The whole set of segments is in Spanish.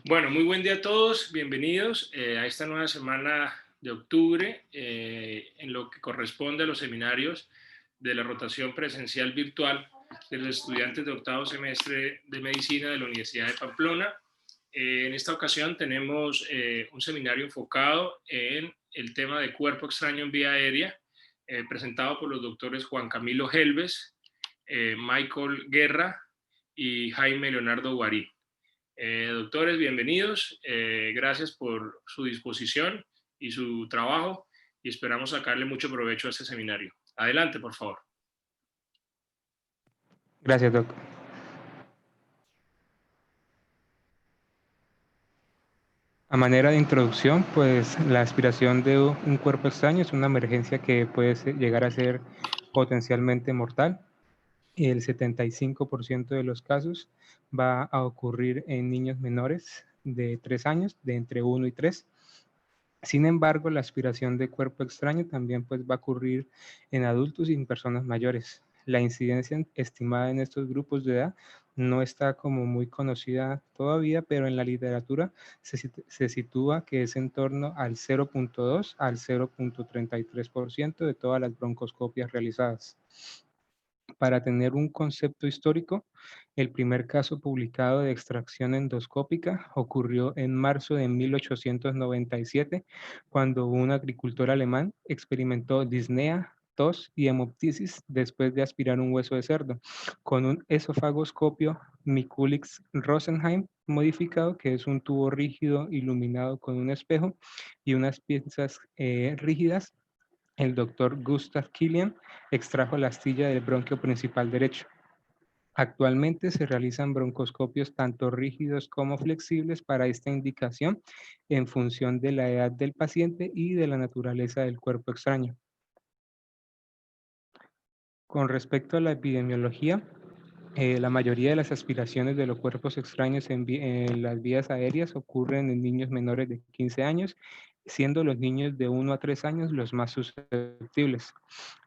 Bueno, muy buen día a todos, bienvenidos a esta nueva semana de octubre en lo que corresponde a los seminarios de la rotación presencial virtual de los estudiantes de octavo semestre de medicina de la Universidad de Pamplona. En esta ocasión tenemos un seminario enfocado en el tema de cuerpo extraño en vía aérea, presentado por los doctores Juan Camilo Helves, Michael Guerra y Jaime Leonardo Guarí. Doctores, bienvenidos. Gracias por su disposición y su trabajo y esperamos sacarle mucho provecho a este seminario. Adelante, por favor. Gracias, Doc. A manera de introducción, pues la aspiración de un cuerpo extraño es una emergencia que puede llegar a ser potencialmente mortal. El 75% de los casos va a ocurrir en niños menores de 3 años, de entre 1 y 3. Sin embargo, la aspiración de cuerpo extraño también pues, va a ocurrir en adultos y en personas mayores. La incidencia estimada en estos grupos de edad no está como muy conocida todavía, pero en la literatura se sitúa que es en torno al 0.2 al 0.33% de todas las broncoscopias realizadas. Para tener un concepto histórico, el primer caso publicado de extracción endoscópica ocurrió en marzo de 1897, cuando un agricultor alemán experimentó disnea, tos y hemoptisis después de aspirar un hueso de cerdo, con un esofagoscopio Mikulix-Rosenheim modificado, que es un tubo rígido iluminado con un espejo y unas piezas rígidas. El doctor Gustav Killian extrajo la astilla del bronquio principal derecho. Actualmente se realizan broncoscopios tanto rígidos como flexibles para esta indicación en función de la edad del paciente y de la naturaleza del cuerpo extraño. Con respecto a la epidemiología, la mayoría de las aspiraciones de los cuerpos extraños en las vías aéreas ocurren en niños menores de 15 años, siendo los niños de 1 a 3 años los más susceptibles.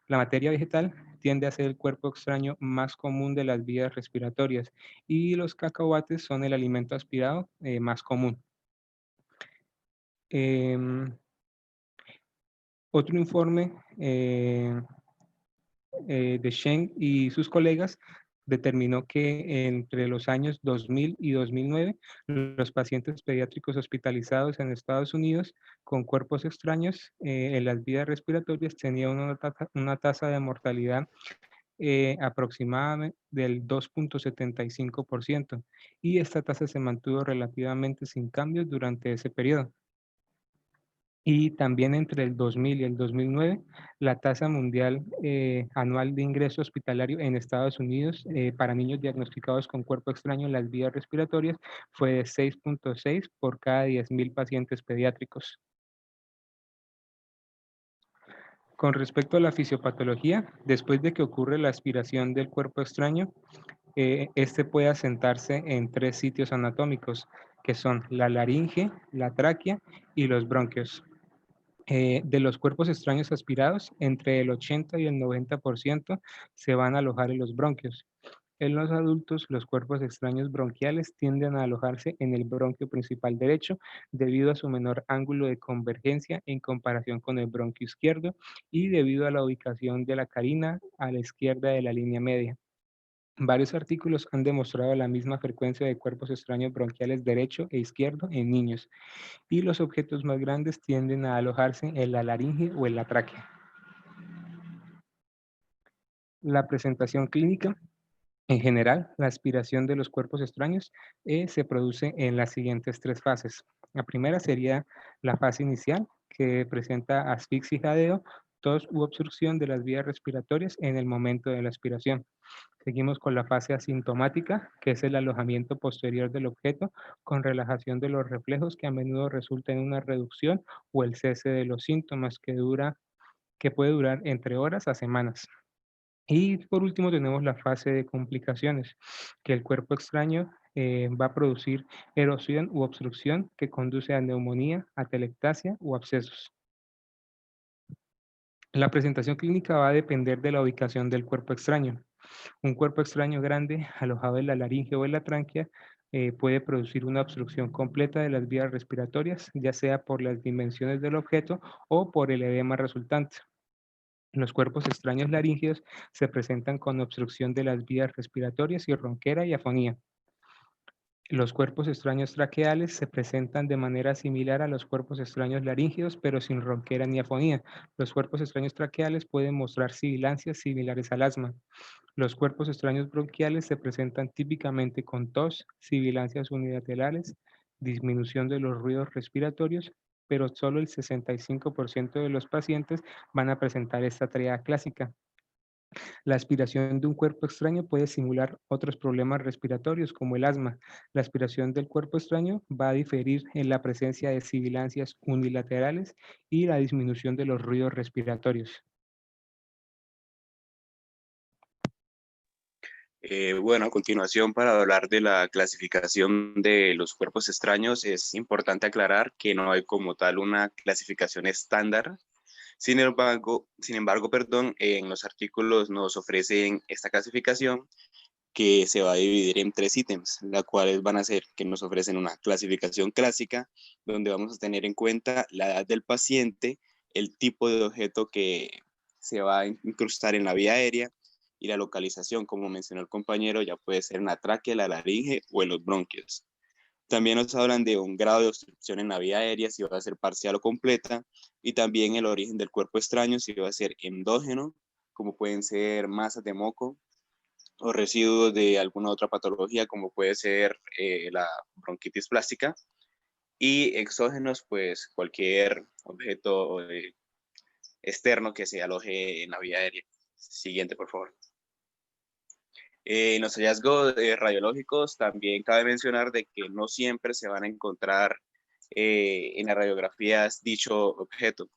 La materia vegetal tiende a ser el cuerpo extraño más común de las vías respiratorias y los cacahuates son el alimento aspirado más común. Em, Otro informe de Sheng y sus colegas determinó que entre los años 2000 y 2009, los pacientes pediátricos hospitalizados en Estados Unidos con cuerpos extraños en las vías respiratorias tenían una tasa de mortalidad aproximadamente del 2.75%, y esta tasa se mantuvo relativamente sin cambios durante ese periodo. Y también entre el 2000 y el 2009, la tasa mundial anual de ingreso hospitalario en Estados Unidos para niños diagnosticados con cuerpo extraño en las vías respiratorias fue de 6.6 por cada 10.000 pacientes pediátricos. Con respecto a la fisiopatología, después de que ocurre la aspiración del cuerpo extraño, este puede asentarse en 3 sitios anatómicos, que son la laringe, la tráquea y los bronquios. De los cuerpos extraños aspirados, entre el 80 y el 90% se van a alojar en los bronquios. En los adultos, los cuerpos extraños bronquiales tienden a alojarse en el bronquio principal derecho debido a su menor ángulo de convergencia en comparación con el bronquio izquierdo y debido a la ubicación de la carina a la izquierda de la línea media. Varios artículos han demostrado la misma frecuencia de cuerpos extraños bronquiales derecho e izquierdo en niños, y los objetos más grandes tienden a alojarse en la laringe o en la tráquea. La presentación clínica. En general, la aspiración de los cuerpos extraños se produce en las siguientes 3 fases. La primera sería la fase inicial, que presenta asfixia y jadeo, tos u obstrucción de las vías respiratorias en el momento de la aspiración. Seguimos con la fase asintomática, que es el alojamiento posterior del objeto con relajación de los reflejos, que a menudo resulta en una reducción o el cese de los síntomas que puede durar entre horas a semanas. Y por último tenemos la fase de complicaciones, que el cuerpo extraño va a producir erosión u obstrucción que conduce a neumonía, atelectasia o abscesos. La presentación clínica va a depender de la ubicación del cuerpo extraño. Un cuerpo extraño grande alojado en la laringe o en la tráquea puede producir una obstrucción completa de las vías respiratorias, ya sea por las dimensiones del objeto o por el edema resultante. Los cuerpos extraños laríngeos se presentan con obstrucción de las vías respiratorias y ronquera y afonía. Los cuerpos extraños traqueales se presentan de manera similar a los cuerpos extraños laríngeos, pero sin ronquera ni afonía. Los cuerpos extraños traqueales pueden mostrar sibilancias similares al asma. Los cuerpos extraños bronquiales se presentan típicamente con tos, sibilancias unilaterales, disminución de los ruidos respiratorios, pero solo el 65% de los pacientes van a presentar esta tríada clásica. La aspiración de un cuerpo extraño puede simular otros problemas respiratorios como el asma. La aspiración del cuerpo extraño va a diferir en la presencia de sibilancias unilaterales y la disminución de los ruidos respiratorios. Bueno, a continuación, para hablar de la clasificación de los cuerpos extraños, es importante aclarar que no hay como tal una clasificación estándar. Sin embargo, perdón, en los artículos nos ofrecen esta clasificación que se va a dividir en 3 ítems, las cuales van a ser que nos ofrecen una clasificación clásica, donde vamos a tener en cuenta la edad del paciente, el tipo de objeto que se va a incrustar en la vía aérea y la localización, como mencionó el compañero, ya puede ser en la tráquea, la laringe o en los bronquios. También nos hablan de un grado de obstrucción en la vía aérea, si va a ser parcial o completa, y también el origen del cuerpo extraño, si va a ser endógeno, como pueden ser masas de moco, o residuos de alguna otra patología, como puede ser la bronquitis plástica, y exógenos, pues cualquier objeto externo que se aloje en la vía aérea. Siguiente, por favor. En los hallazgos radiológicos también cabe mencionar de que no siempre se van a encontrar en las radiografías dicho objeto,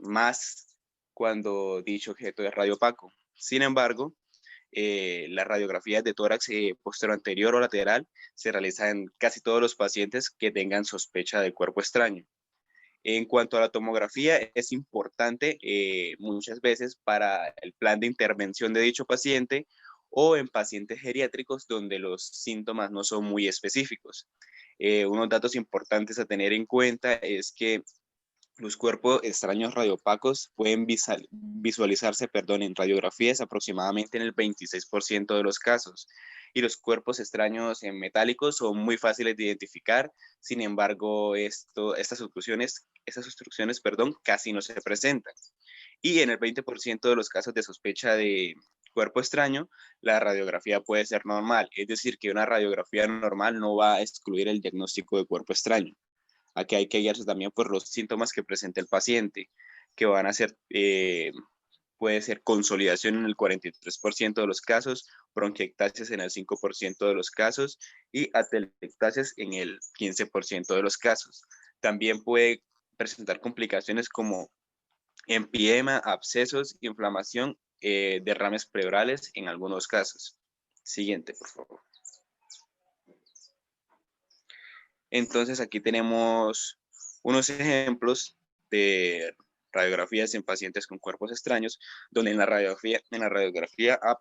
más cuando dicho objeto es radiopaco. Sin embargo, las radiografías de tórax posterior anterior o lateral se realizan en casi todos los pacientes que tengan sospecha de cuerpo extraño. En cuanto a la tomografía, es importante muchas veces para el plan de intervención de dicho paciente o en pacientes geriátricos donde los síntomas no son muy específicos. Unos datos importantes a tener en cuenta es que los cuerpos extraños radiopacos pueden visualizarse, en radiografías aproximadamente en el 26% de los casos. Y los cuerpos extraños metálicos son muy fáciles de identificar. Sin embargo, estas obstrucciones, casi no se presentan. Y en el 20% de los casos de sospecha de cuerpo extraño, la radiografía puede ser normal. Es decir, que una radiografía normal no va a excluir el diagnóstico de cuerpo extraño. Aquí hay que guiarse también por los síntomas que presenta el paciente, que van a ser, puede ser consolidación en el 43% de los casos, bronquiectasias en el 5% de los casos y atelectasias en el 15% de los casos. También puede presentar complicaciones como empiema, abscesos, inflamación, derrames pleurales en algunos casos. Siguiente, por favor. Entonces aquí tenemos unos ejemplos de radiografías en pacientes con cuerpos extraños, donde en la radiografía A,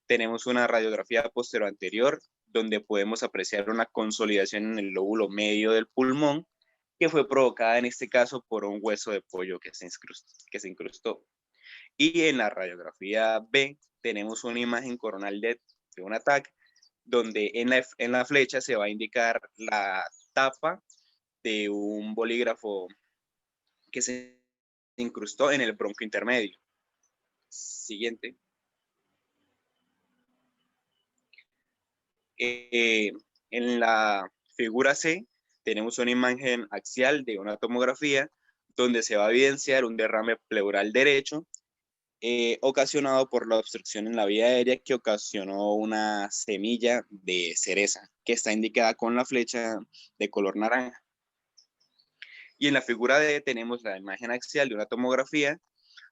tenemos una radiografía posterior anterior, donde podemos apreciar una consolidación en el lóbulo medio del pulmón, que fue provocada en este caso por un hueso de pollo que se incrustó. Y en la radiografía B tenemos una imagen coronal de un ataque, donde en la flecha se va a indicar la tapa de un bolígrafo que se incrustó en el bronquio intermedio. Siguiente. En la figura C tenemos una imagen axial de una tomografía donde se va a evidenciar un derrame pleural derecho ocasionado por la obstrucción en la vía aérea que ocasionó una semilla de cereza que está indicada con la flecha de color naranja. Y en la figura D tenemos la imagen axial de una tomografía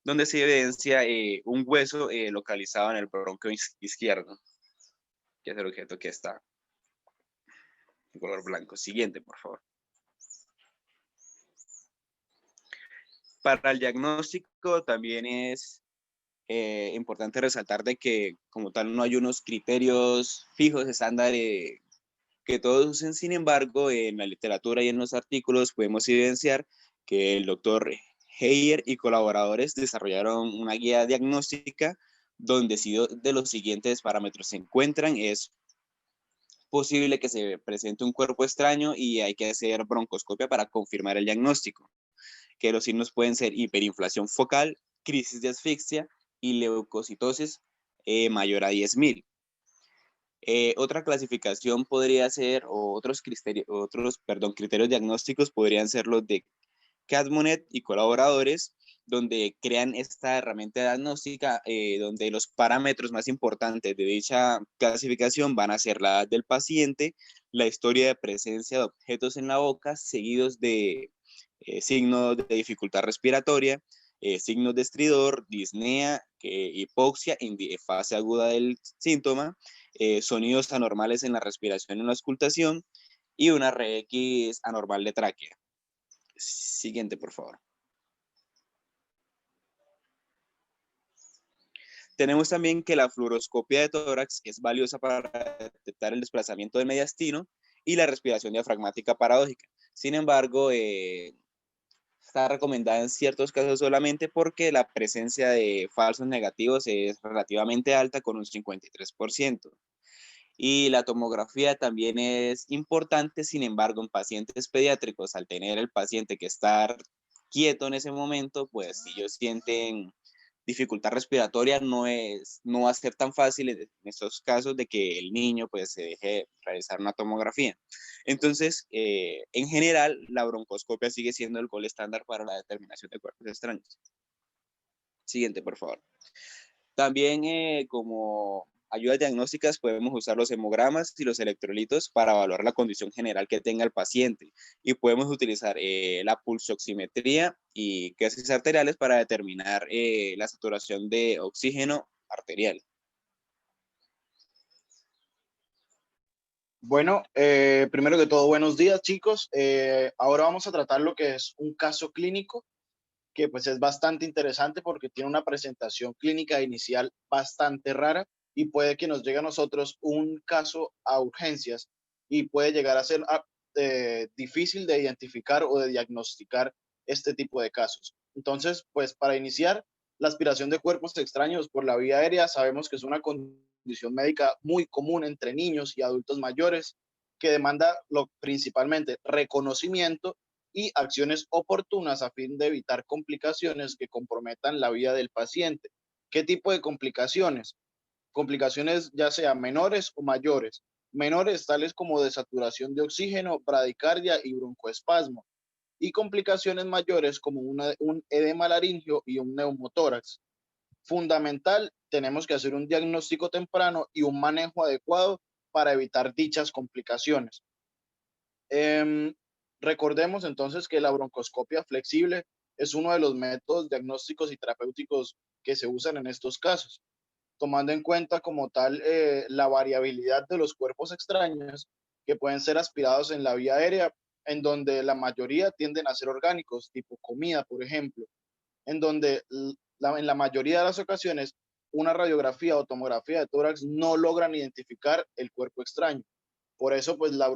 donde se evidencia un hueso localizado en el bronquio izquierdo, que es el objeto que está en color blanco. Siguiente, por favor. Para el diagnóstico también es importante resaltar de que como tal no hay unos criterios fijos, estándares que todos usen. Sin embargo, en la literatura y en los artículos podemos evidenciar que el doctor Heyer y colaboradores desarrollaron una guía diagnóstica donde si de los siguientes parámetros se encuentran, es posible que se presente un cuerpo extraño y hay que hacer broncoscopia para confirmar el diagnóstico, que los signos pueden ser hiperinflación focal, crisis de asfixia y leucocitosis mayor a 10.000. Otra clasificación podría ser, o criterios diagnósticos podrían ser los de Cadmonet y colaboradores, donde crean esta herramienta diagnóstica, donde los parámetros más importantes de dicha clasificación van a ser la edad del paciente, la historia de presencia de objetos en la boca, seguidos de signos de dificultad respiratoria, signos de estridor, disnea, hipoxia en fase aguda del síntoma, sonidos anormales en la respiración y en la auscultación, y una RX anormal de tráquea. Siguiente, por favor. Tenemos también que la fluoroscopia de tórax es valiosa para detectar el desplazamiento del mediastino y la respiración diafragmática paradójica. Sin embargo, está recomendada en ciertos casos solamente porque la presencia de falsos negativos es relativamente alta, con un 53%. Y la tomografía también es importante. Sin embargo, en pacientes pediátricos, al tener el paciente que estar quieto en ese momento, pues si ellos sienten dificultad respiratoria, no va a ser tan fácil en estos casos de que el niño pues se deje realizar una tomografía. Entonces, en general, la broncoscopia sigue siendo el gol estándar para la determinación de cuerpos extraños. Siguiente, por favor. También como ayudas diagnósticas podemos usar los hemogramas y los electrolitos para evaluar la condición general que tenga el paciente, y podemos utilizar la pulsioximetría y gases arteriales para determinar la saturación de oxígeno arterial. Bueno, primero que todo, buenos días, chicos. Ahora vamos a tratar lo que es un caso clínico, que pues es bastante interesante porque tiene una presentación clínica inicial bastante rara, y puede que nos llegue a nosotros un caso a urgencias y puede llegar a ser difícil de identificar o de diagnosticar este tipo de casos. Entonces, pues para iniciar, la aspiración de cuerpos extraños por la vía aérea sabemos que es una condición médica muy común entre niños y adultos mayores, que demanda principalmente reconocimiento y acciones oportunas a fin de evitar complicaciones que comprometan la vida del paciente. ¿Qué tipo de complicaciones? Complicaciones ya sea menores o mayores. Menores tales como desaturación de oxígeno, bradicardia y broncoespasmo. Y complicaciones mayores como un edema laringio y un neumotórax. Fundamental, tenemos que hacer un diagnóstico temprano y un manejo adecuado para evitar dichas complicaciones. Recordemos entonces que la broncoscopia flexible es uno de los métodos diagnósticos y terapéuticos que se usan en estos casos, tomando en cuenta como tal la variabilidad de los cuerpos extraños que pueden ser aspirados en la vía aérea, en donde la mayoría tienden a ser orgánicos, tipo comida, por ejemplo, en donde en la mayoría de las ocasiones una radiografía o tomografía de tórax no logran identificar el cuerpo extraño. Por eso, pues la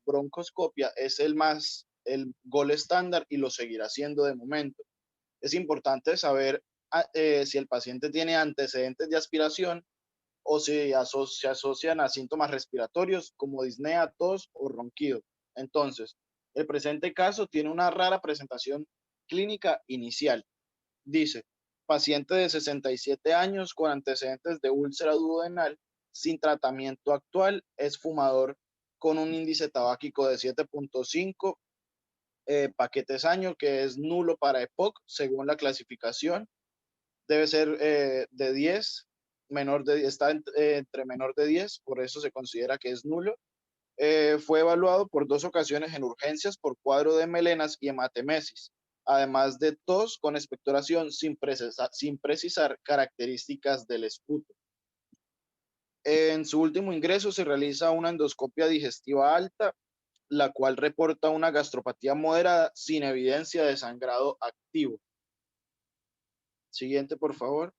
broncoscopia es el gol estándar y lo seguirá siendo de momento. Es importante saber si el paciente tiene antecedentes de aspiración o si se asocian a síntomas respiratorios como disnea, tos o ronquido. Entonces, el presente caso tiene una rara presentación clínica inicial. Dice, paciente de 67 años con antecedentes de úlcera duodenal, sin tratamiento actual, es fumador con un índice tabáquico de 7.5 paquetes año, que es nulo para EPOC según la clasificación. Debe ser de 10, está entre menor de 10, por eso se considera que es nulo. Fue evaluado por 2 ocasiones en urgencias por cuadro de melenas y hematemesis, además de tos con expectoración sin precisar características del esputo. En su último ingreso se realiza una endoscopia digestiva alta, la cual reporta una gastropatía moderada sin evidencia de sangrado activo. Siguiente, por favor.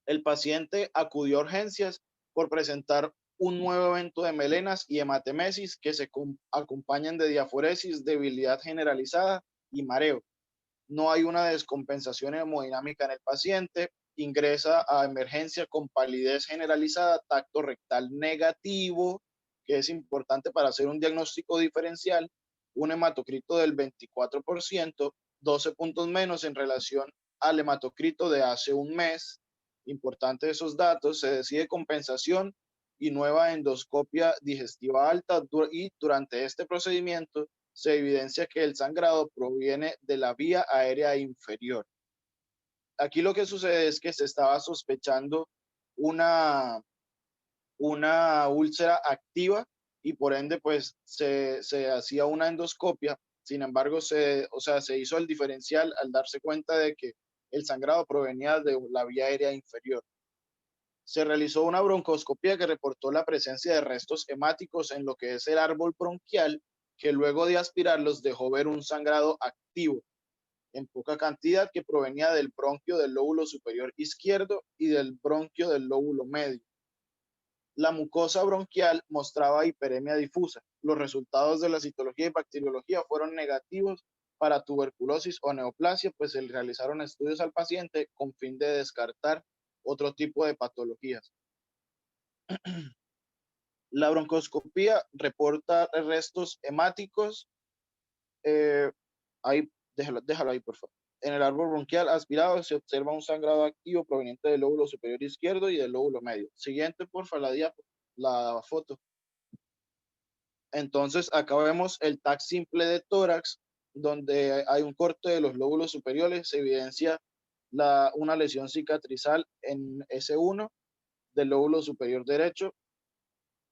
El paciente acudió a urgencias por presentar un nuevo evento de melenas y hematemesis que se acompañan de diaforesis, debilidad generalizada y mareo. No hay una descompensación hemodinámica en el paciente, ingresa a emergencia con palidez generalizada, tacto rectal negativo, que es importante para hacer un diagnóstico diferencial, un hematocrito del 24%, 12 puntos menos en relación al hematocrito de hace un mes. Importante esos datos, se decide compensación y nueva endoscopia digestiva alta y durante este procedimiento se evidencia que el sangrado proviene de la vía aérea inferior. Aquí lo que sucede es que se estaba sospechando una úlcera activa y por ende pues se hacía una endoscopia. Sin embargo, se hizo el diferencial al darse cuenta de que el sangrado provenía de la vía aérea inferior. Se realizó una broncoscopia que reportó la presencia de restos hemáticos en lo que es el árbol bronquial, que luego de aspirarlos dejó ver un sangrado activo en poca cantidad que provenía del bronquio del lóbulo superior izquierdo y del bronquio del lóbulo medio. La mucosa bronquial mostraba hiperemia difusa. Los resultados de la citología y bacteriología fueron negativos para tuberculosis o neoplasia, pues se realizaron estudios al paciente con fin de descartar otro tipo de patologías. La broncoscopía reporta restos hemáticos. Ahí, déjalo ahí, por favor. En el árbol bronquial aspirado se observa un sangrado activo proveniente del lóbulo superior izquierdo y del lóbulo medio. Siguiente, por favor, la foto. Entonces, acá vemos el TAC simple de tórax, donde hay un corte de los lóbulos superiores. Se evidencia una lesión cicatrizal en S1 del lóbulo superior derecho.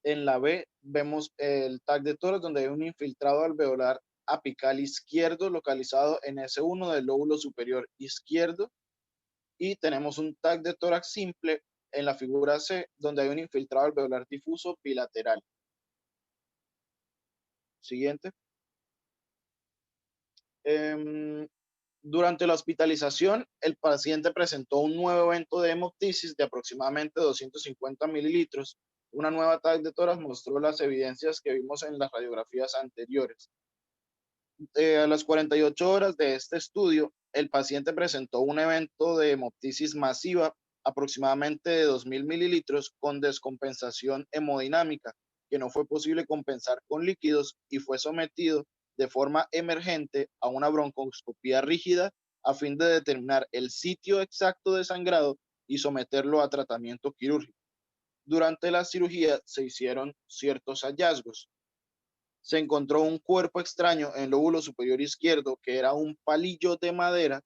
En la B vemos el TAC de tórax, donde hay un infiltrado alveolar apical izquierdo localizado en S1 del lóbulo superior izquierdo. Y tenemos un TAC de tórax simple en la figura C, donde hay un infiltrado alveolar difuso bilateral. Siguiente. Durante la hospitalización, el paciente presentó un nuevo evento de hemoptisis de aproximadamente 250 mililitros. Una nueva TAC de tórax mostró las evidencias que vimos en las radiografías anteriores. A las 48 horas de este estudio, el paciente presentó un evento de hemoptisis masiva, aproximadamente de 2.000 mililitros, con descompensación hemodinámica, que no fue posible compensar con líquidos y fue sometido de forma emergente a una broncoscopía rígida a fin de determinar el sitio exacto de sangrado y someterlo a tratamiento quirúrgico. Durante la cirugía se hicieron ciertos hallazgos. Se encontró un cuerpo extraño en el lóbulo superior izquierdo que era un palillo de madera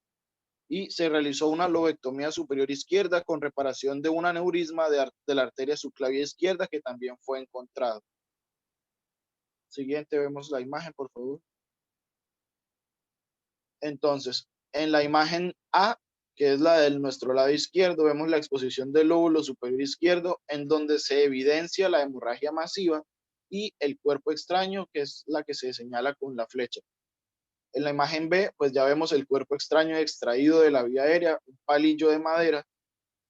y se realizó una lobectomía superior izquierda con reparación de un aneurisma de la arteria subclavia izquierda que también fue encontrado. Siguiente, vemos la imagen, por favor. Entonces, en la imagen A, que es la de nuestro lado izquierdo, vemos la exposición del lóbulo superior izquierdo en donde se evidencia la hemorragia masiva y el cuerpo extraño, que es la que se señala con la flecha. En la imagen B, pues ya vemos el cuerpo extraño extraído de la vía aérea, un palillo de madera,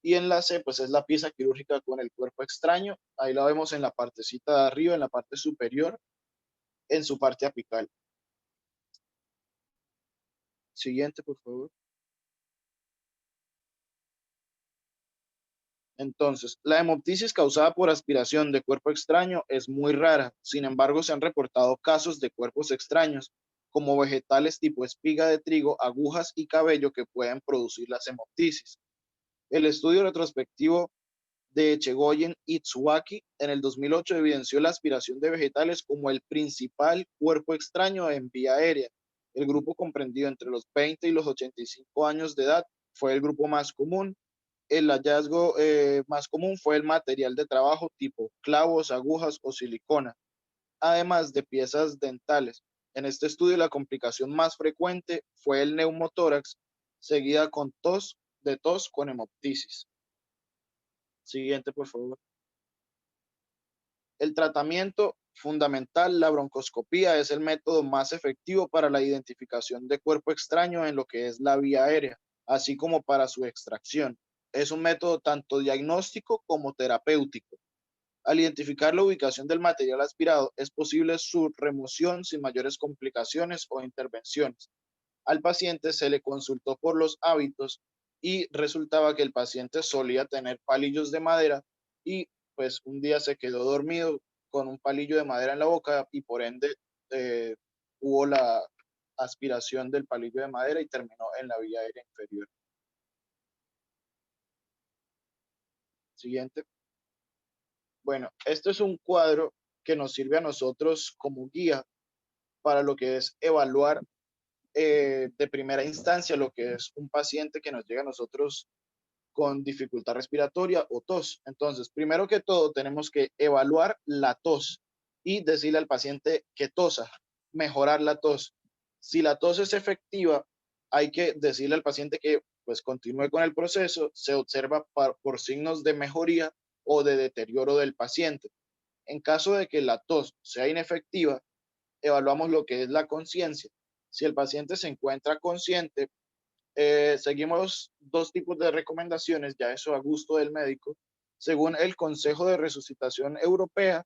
y en la C, pues es la pieza quirúrgica con el cuerpo extraño. Ahí la vemos en la partecita de arriba, en la parte superior, en su parte apical. Siguiente, por favor. Entonces, la hemoptisis causada por aspiración de cuerpo extraño es muy rara. Sin embargo, se han reportado casos de cuerpos extraños, como vegetales tipo espiga de trigo, agujas y cabello que pueden producir las hemoptisis. El estudio retrospectivo de Echegoyen y Tsuaki en el 2008 evidenció la aspiración de vegetales como el principal cuerpo extraño en vía aérea. El grupo comprendido entre los 20 y los 85 años de edad fue el grupo más común. El hallazgo más común fue el material de trabajo tipo clavos, agujas o silicona, además de piezas dentales. En este estudio, la complicación más frecuente fue el neumotórax, seguida con tos con hemoptisis. Siguiente, por favor. El tratamiento fundamental, la broncoscopía, es el método más efectivo para la identificación de cuerpo extraño en lo que es la vía aérea, así como para su extracción. Es un método tanto diagnóstico como terapéutico. Al identificar la ubicación del material aspirado, es posible su remoción sin mayores complicaciones o intervenciones. Al paciente se le consultó por los hábitos y resultaba que el paciente solía tener palillos de madera y pues un día se quedó dormido con un palillo de madera en la boca y por ende eh, hubo la aspiración del palillo de madera y terminó en la vía aérea inferior. Siguiente. Bueno, esto es un cuadro que nos sirve a nosotros como guía para lo que es evaluar de primera instancia lo que es un paciente que nos llega a nosotros con dificultad respiratoria o tos. Entonces, primero que todo, tenemos que evaluar la tos y decirle al paciente que tosa, mejorar la tos. Si la tos es efectiva, hay que decirle al paciente que pues continúe con el proceso, se observa por signos de mejoría o de deterioro del paciente. En caso de que la tos sea inefectiva, evaluamos lo que es la conciencia. Si el paciente se encuentra consciente, seguimos dos tipos de recomendaciones, ya eso a gusto del médico. Según el Consejo de Resucitación Europea,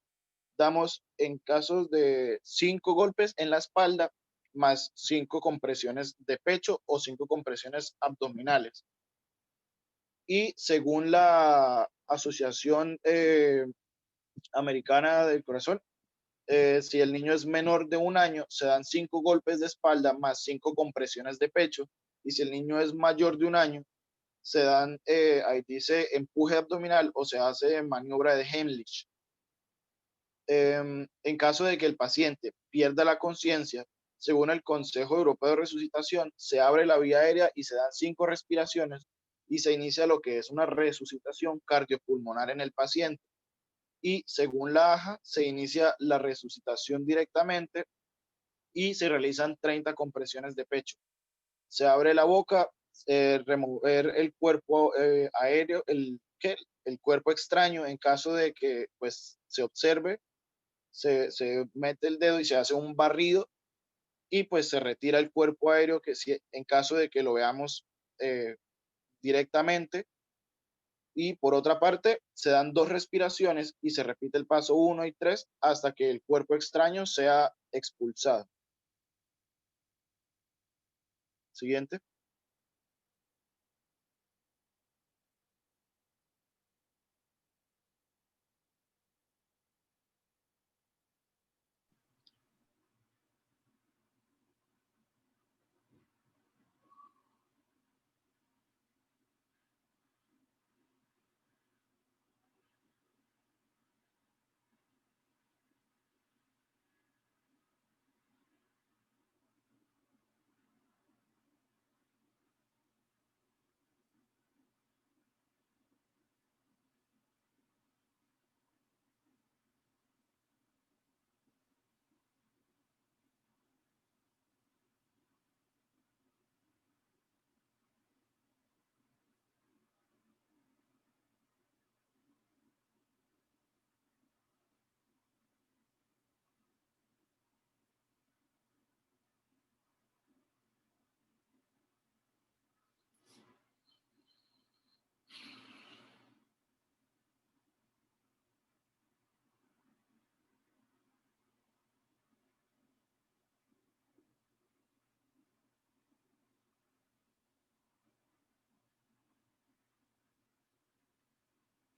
damos en casos de 5 golpes en la espalda más 5 compresiones de pecho o 5 compresiones abdominales. Y según la Asociación Americana del Corazón, si el niño es menor de 1 año, se dan 5 golpes de espalda más 5 compresiones de pecho. Y si el niño es mayor de 1 año, se dan, ahí dice, empuje abdominal o se hace maniobra de Heimlich. En caso de que el paciente pierda la conciencia, según el Consejo Europeo de Resucitación, se abre la vía aérea y se dan 5 respiraciones y se inicia lo que es una resucitación cardiopulmonar en el paciente. Y según la AJA, se inicia la resucitación directamente y se realizan 30 compresiones de pecho. Se abre la boca, remover el cuerpo aéreo, el cuerpo extraño en caso de que pues, se observe, se mete el dedo y se hace un barrido y pues se retira el cuerpo aéreo que si, en caso de que lo veamos directamente. Y por otra parte, se dan 2 respiraciones y se repite el paso 1 y 3 hasta que el cuerpo extraño sea expulsado. Siguiente.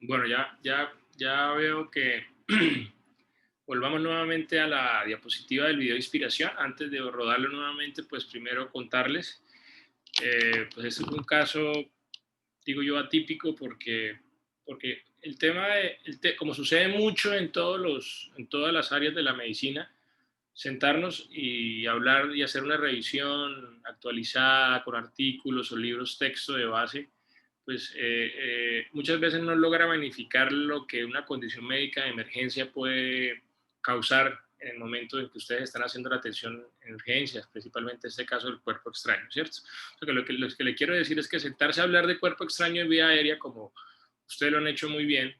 Bueno, ya veo que volvamos nuevamente a la diapositiva del video de inspiración. Antes de rodarlo nuevamente, pues primero contarles, pues este es un caso, digo yo, atípico porque el tema, como sucede mucho en todas las áreas de la medicina, sentarnos y hablar y hacer una revisión actualizada con artículos o libros texto de base, pues muchas veces no logra magnificar lo que una condición médica de emergencia puede causar en el momento en que ustedes están haciendo la atención en urgencias, principalmente en este caso del cuerpo extraño, ¿cierto? O sea, que lo que le quiero decir es que sentarse a hablar de cuerpo extraño en vía aérea, como ustedes lo han hecho muy bien,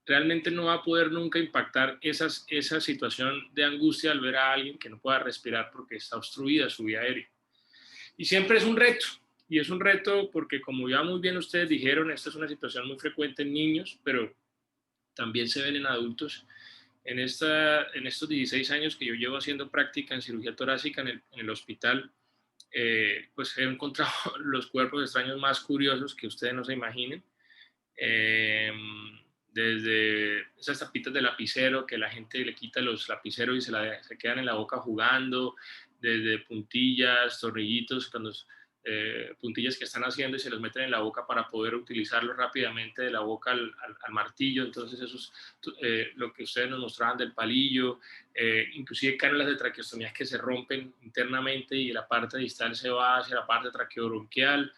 realmente no va a poder nunca impactar esa situación de angustia al ver a alguien que no pueda respirar porque está obstruida su vía aérea. Y siempre es un reto, y es un reto porque como ya muy bien ustedes dijeron, esta es una situación muy frecuente en niños, pero también se ven en adultos. En estos 16 años que yo llevo haciendo práctica en cirugía torácica en el hospital, pues he encontrado los cuerpos extraños más curiosos que ustedes no se imaginen. Desde esas tapitas de lapicero que la gente le quita los lapiceros y se quedan en la boca jugando, desde puntillas, tornillitos, puntillas que están haciendo y se los meten en la boca para poder utilizarlos rápidamente de la boca al martillo. Entonces eso es lo que ustedes nos mostraban del palillo, inclusive cánulas de traqueostomías que se rompen internamente y la parte distal se va hacia la parte traqueobronquial.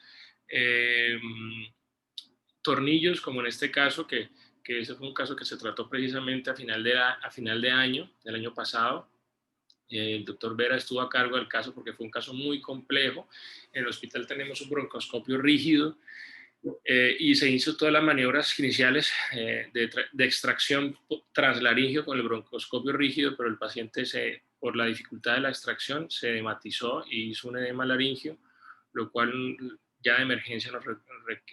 Tornillos, como en este caso, que ese fue un caso que se trató precisamente a final de año, del año pasado. El doctor Vera estuvo a cargo del caso porque fue un caso muy complejo. En el hospital tenemos un broncoscopio rígido y se hizo todas las maniobras iniciales de extracción translaringio con el broncoscopio rígido, pero el paciente, por la dificultad de la extracción, se hematizó y hizo un edema laringio, lo cual ya de emergencia nos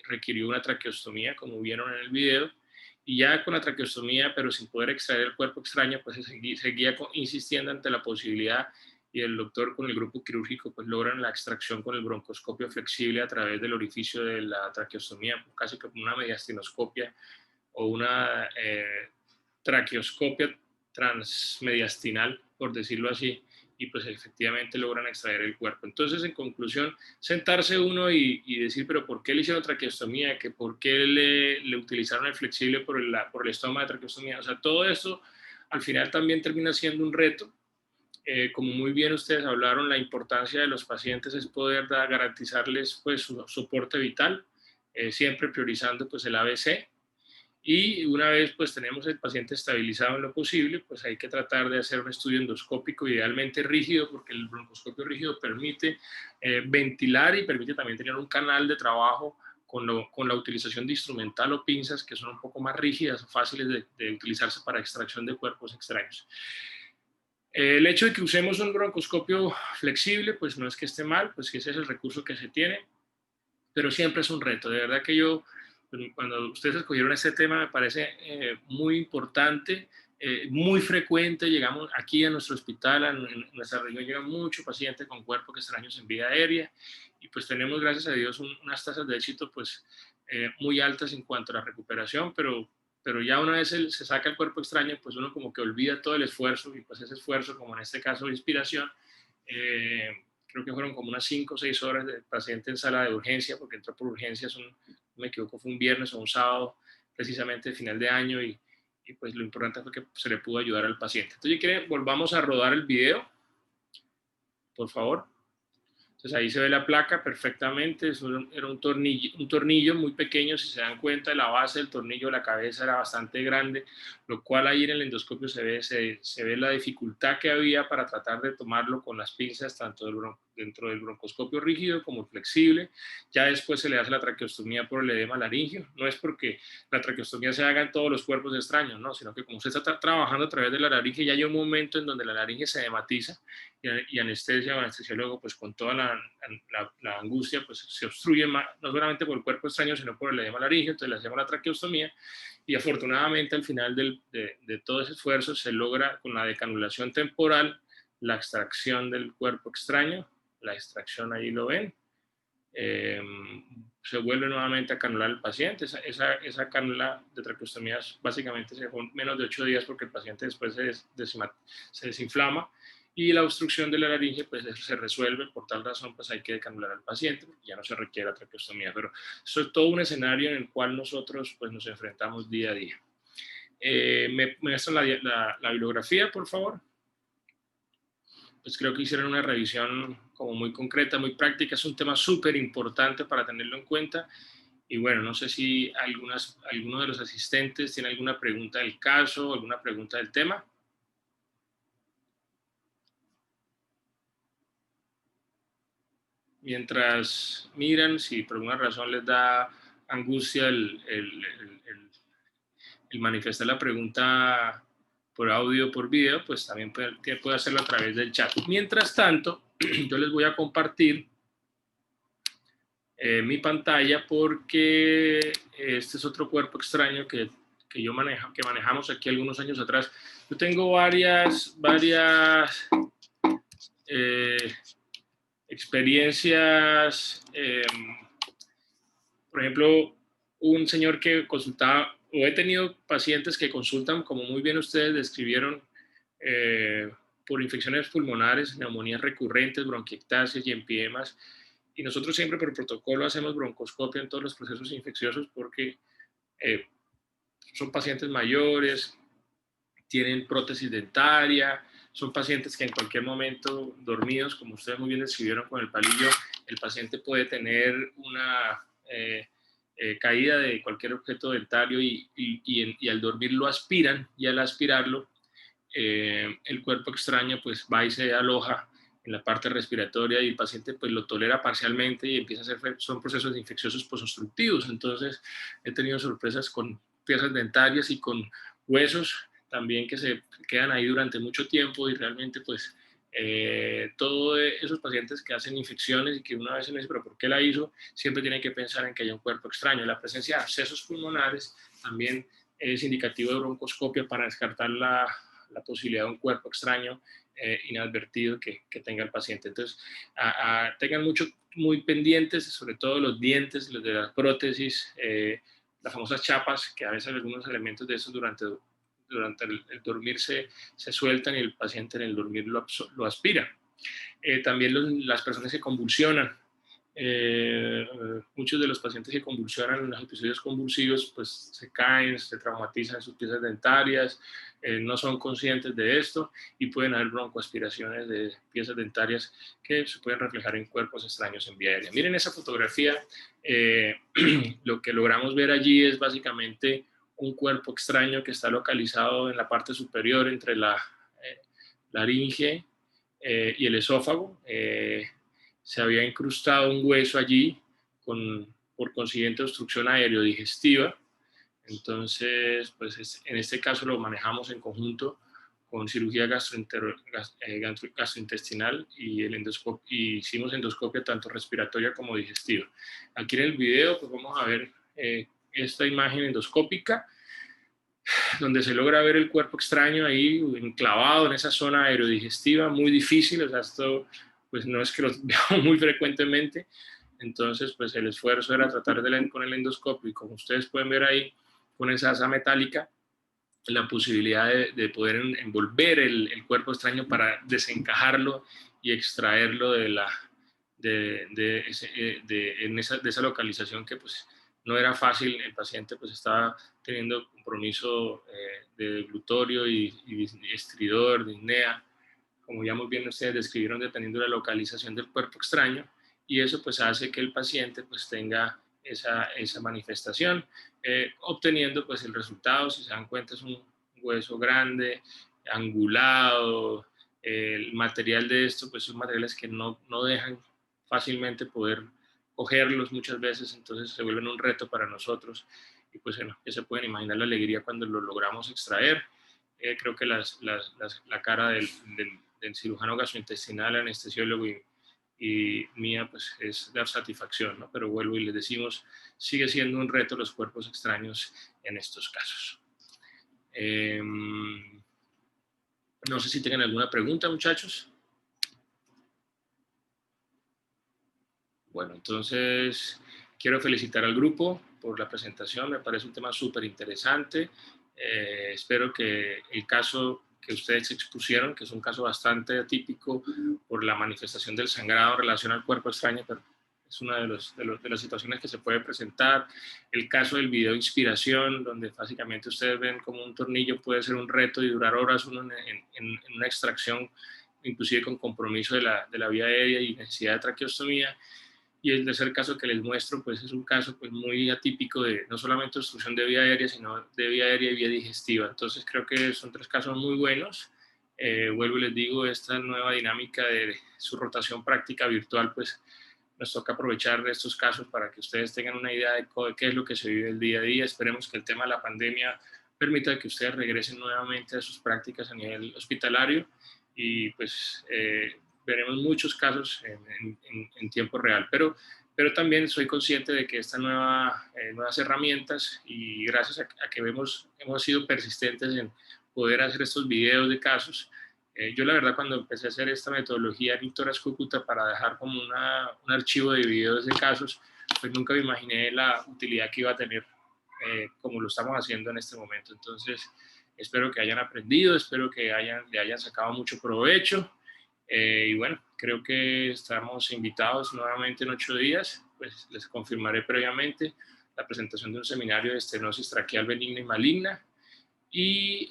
requirió una traqueostomía, como vieron en el video, y ya con la traqueostomía, pero sin poder extraer el cuerpo extraño, pues seguía insistiendo ante la posibilidad, y el doctor con el grupo quirúrgico pues logran la extracción con el broncoscopio flexible a través del orificio de la traqueostomía, casi como una mediastinoscopia o una traqueoscopia transmediastinal, por decirlo así, y pues efectivamente logran extraer el cuerpo. Entonces, en conclusión, sentarse uno y decir, pero ¿por qué le hicieron traqueostomía? ¿Que ¿Por qué le utilizaron el flexible por el estómago de traqueostomía? O sea, todo esto al final también termina siendo un reto. Como muy bien ustedes hablaron, la importancia de los pacientes es poder garantizarles pues su soporte vital, siempre priorizando pues el ABC. Y una vez pues tenemos el paciente estabilizado en lo posible, pues hay que tratar de hacer un estudio endoscópico idealmente rígido, porque el broncoscopio rígido permite ventilar y permite también tener un canal de trabajo con la utilización de instrumental o pinzas que son un poco más rígidas, fáciles de utilizarse para extracción de cuerpos extraños. El hecho de que usemos un broncoscopio flexible, pues no es que esté mal, pues ese es el recurso que se tiene, pero siempre es un reto. De verdad que yo, cuando ustedes escogieron este tema, me parece muy importante, muy frecuente. Llegamos aquí a nuestro hospital, en nuestra región, llegan muchos pacientes con cuerpos extraños en vía aérea, y pues tenemos, gracias a Dios, unas tasas de éxito pues muy altas en cuanto a la recuperación, pero ya una vez se saca el cuerpo extraño, pues uno como que olvida todo el esfuerzo, y pues ese esfuerzo, como en este caso de inspiración, creo que fueron como unas 5 o 6 horas de paciente en sala de urgencia, porque entró por urgencias, no me equivoco, fue un viernes o un sábado, precisamente final de año, y pues lo importante fue que se le pudo ayudar al paciente. Entonces, volvamos a rodar el video, por favor. Entonces ahí se ve la placa perfectamente, era un tornillo muy pequeño, si se dan cuenta, la base del tornillo de la cabeza era bastante grande, lo cual ahí en el endoscopio se ve la dificultad que había para tratar de tomarlo con las pinzas, tanto dentro del broncoscopio rígido como flexible. Ya después se le hace la traqueostomía por el edema laringio. No es porque la traqueostomía se haga en todos los cuerpos extraños, no, sino que como usted está trabajando a través de la laringe, ya hay un momento en donde la laringe se hematiza, y anestesia o anestesiólogo, pues con toda la angustia, pues se obstruye más, no solamente por el cuerpo extraño, sino por el edema laringio. Entonces le hacemos la traqueostomía, y afortunadamente al final de todo ese esfuerzo se logra con la decanulación temporal la extracción del cuerpo extraño. La extracción ahí lo ven. Se vuelve nuevamente a canular el paciente. Esa cánula de traqueostomía básicamente se dejó menos de 8 días, porque el paciente después se desinflama, y la obstrucción de la laringe pues se resuelve. Por tal razón pues hay que decanular al paciente, porque ya no se requiere la traqueostomía. Pero eso es todo un escenario en el cual nosotros pues nos enfrentamos día a día. ¿Me muestran la bibliografía, por favor? Pues creo que hicieron una revisión como muy concreta, muy práctica. Es un tema súper importante para tenerlo en cuenta. Y bueno, no sé si alguno de los asistentes tiene alguna pregunta del caso, alguna pregunta del tema. Mientras miran, si por alguna razón les da angustia el manifestar la pregunta por audio o por video, pues también puede hacerlo a través del chat. Mientras tanto, yo les voy a compartir mi pantalla, porque este es otro cuerpo extraño que que manejamos aquí algunos años atrás. Yo tengo varias experiencias, por ejemplo, un señor que consultaba, o he tenido pacientes que consultan, como muy bien ustedes describieron, por infecciones pulmonares, neumonías recurrentes, bronquiectasias y emfiemas. Y nosotros siempre por protocolo hacemos broncoscopia en todos los procesos infecciosos porque son pacientes mayores, tienen prótesis dentaria, son pacientes que en cualquier momento dormidos, como ustedes muy bien describieron con el palillo, el paciente puede tener una caída de cualquier objeto dentario y al dormir lo aspiran, y al aspirarlo el cuerpo extraño pues va y se aloja en la parte respiratoria y el paciente pues lo tolera parcialmente y empieza a hacer, son procesos infecciosos posobstructivos. Entonces he tenido sorpresas con piezas dentarias y con huesos también que se quedan ahí durante mucho tiempo y realmente pues todos esos pacientes que hacen infecciones y que una vez se les dice, pero ¿por qué la hizo? Siempre tienen que pensar en que hay un cuerpo extraño. La presencia de abscesos pulmonares también es indicativo de broncoscopia para descartar la posibilidad de un cuerpo extraño inadvertido que tenga el paciente. Entonces, tengan mucho, muy pendientes, sobre todo los dientes, los de las prótesis, las famosas chapas, que a veces algunos elementos de esos durante el dormir se sueltan y el paciente en el dormir lo aspira. También las personas que convulsionan. Muchos de los pacientes que convulsionan en los episodios convulsivos pues se caen, se traumatizan en sus piezas dentarias, no son conscientes de esto y pueden haber broncoaspiraciones de piezas dentarias que se pueden reflejar en cuerpos extraños en vía aérea. Miren esa fotografía, lo que logramos ver allí es básicamente un cuerpo extraño que está localizado en la parte superior entre la laringe y el esófago. Se había incrustado un hueso allí por consiguiente obstrucción aerodigestiva. Entonces, pues en este caso lo manejamos en conjunto con cirugía gastrointestinal y hicimos endoscopia tanto respiratoria como digestiva. Aquí en el video pues vamos a ver esta imagen endoscópica donde se logra ver el cuerpo extraño ahí enclavado en esa zona aerodigestiva, muy difícil, o sea, esto pues no es que lo veamos muy frecuentemente, entonces pues el esfuerzo era tratar con el endoscopio y como ustedes pueden ver ahí, con esa asa metálica, la posibilidad de poder envolver el cuerpo extraño para desencajarlo y extraerlo de esa localización que pues no era fácil. El paciente pues estaba teniendo compromiso de glutorio y estridor, disnea, como ya muy bien ustedes describieron, dependiendo de la localización del cuerpo extraño, y eso pues hace que el paciente pues tenga esa manifestación, obteniendo pues el resultado, si se dan cuenta, es un hueso grande, angulado. El material de esto pues son materiales que no dejan fácilmente poder cogerlos muchas veces, entonces se vuelven un reto para nosotros y pues bueno, ya se pueden imaginar la alegría cuando lo logramos extraer. Creo que la cara del cirujano gastrointestinal, anestesiólogo y mía, pues es dar satisfacción, ¿no? Pero vuelvo y les decimos, sigue siendo un reto los cuerpos extraños en estos casos. No sé si tengan alguna pregunta, muchachos. Bueno, entonces quiero felicitar al grupo por la presentación, me parece un tema súper interesante. Espero que el caso que ustedes expusieron, que es un caso bastante atípico por la manifestación del sangrado en relación al cuerpo extraño, pero es una de las situaciones que se puede presentar. El caso del video inspiración, donde básicamente ustedes ven como un tornillo puede ser un reto y durar horas uno en una extracción, inclusive con compromiso de la vía aérea y necesidad de traqueostomía. Y el tercer caso que les muestro, pues es un caso pues, muy atípico de no solamente obstrucción de vía aérea, sino de vía aérea y vía digestiva. Entonces creo que son tres casos muy buenos. Vuelvo y les digo, esta nueva dinámica de su rotación práctica virtual, pues nos toca aprovechar de estos casos para que ustedes tengan una idea de qué es lo que se vive el día a día. Esperemos que el tema de la pandemia permita que ustedes regresen nuevamente a sus prácticas a nivel hospitalario y pues veremos muchos casos en tiempo real, pero pero también soy consciente de que estas nuevas herramientas, y gracias a que hemos sido persistentes en poder hacer estos videos de casos, yo la verdad cuando empecé a hacer esta metodología en Ictoras Cúcuta para dejar como un archivo de videos de casos, pues nunca me imaginé la utilidad que iba a tener como lo estamos haciendo en este momento. Entonces, espero que hayan aprendido, espero que le hayan sacado mucho provecho. Y bueno, creo que estamos invitados nuevamente en 8 días, pues les confirmaré previamente la presentación de un seminario de estenosis traqueal benigna y maligna, y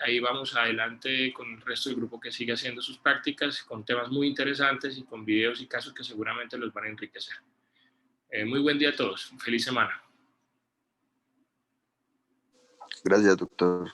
ahí vamos adelante con el resto del grupo que sigue haciendo sus prácticas, con temas muy interesantes y con videos y casos que seguramente los van a enriquecer. Muy buen día a todos, feliz semana. Gracias, doctor.